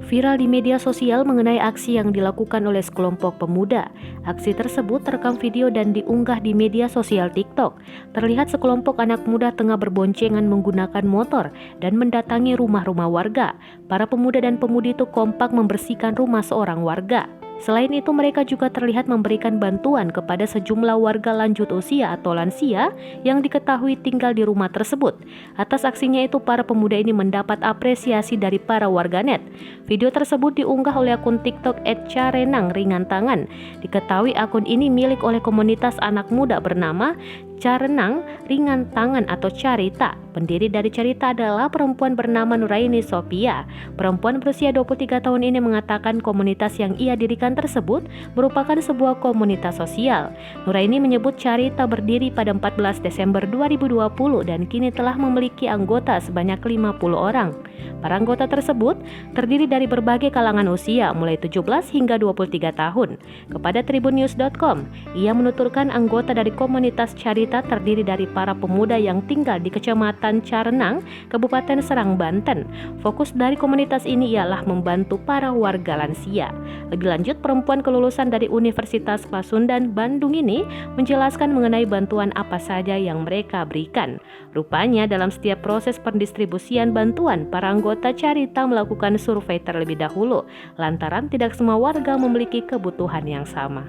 Viral di media sosial mengenai aksi yang dilakukan oleh sekelompok pemuda. Aksi tersebut terekam video dan diunggah di media sosial TikTok. Terlihat sekelompok anak muda tengah berboncengan menggunakan motor dan mendatangi rumah-rumah warga. Para pemuda dan pemudi itu kompak membersihkan rumah seorang warga. Selain itu, mereka juga terlihat memberikan bantuan kepada sejumlah warga lanjut usia atau lansia yang diketahui tinggal di rumah tersebut. Atas aksinya itu, para pemuda ini mendapat apresiasi dari para warganet. Video tersebut diunggah oleh akun TikTok @carenang ringan tangan. Diketahui akun ini milik oleh komunitas anak muda bernama Carenang Ringan Tangan atau Carita. Pendiri dari Carita adalah perempuan bernama Nuraini Sophia. Perempuan berusia 23 tahun ini mengatakan komunitas yang ia dirikan tersebut merupakan sebuah komunitas sosial. Nuraini menyebut Carita berdiri pada 14 Desember 2020 dan kini telah memiliki anggota sebanyak 50 orang. Para anggota tersebut terdiri dari berbagai kalangan usia mulai 17 hingga 23 tahun. Kepada tribunnews.com, ia menuturkan anggota dari komunitas Carita terdiri dari para pemuda yang tinggal di Kecamatan Carenang, Kabupaten Serang, Banten. Fokus dari komunitas ini ialah membantu para warga lansia. Lebih lanjut, perempuan kelulusan dari Universitas Pasundan, Bandung ini menjelaskan mengenai bantuan apa saja yang mereka berikan. Rupanya dalam setiap proses pendistribusian bantuan, para anggota Carita melakukan survei terlebih dahulu, lantaran tidak semua warga memiliki kebutuhan yang sama.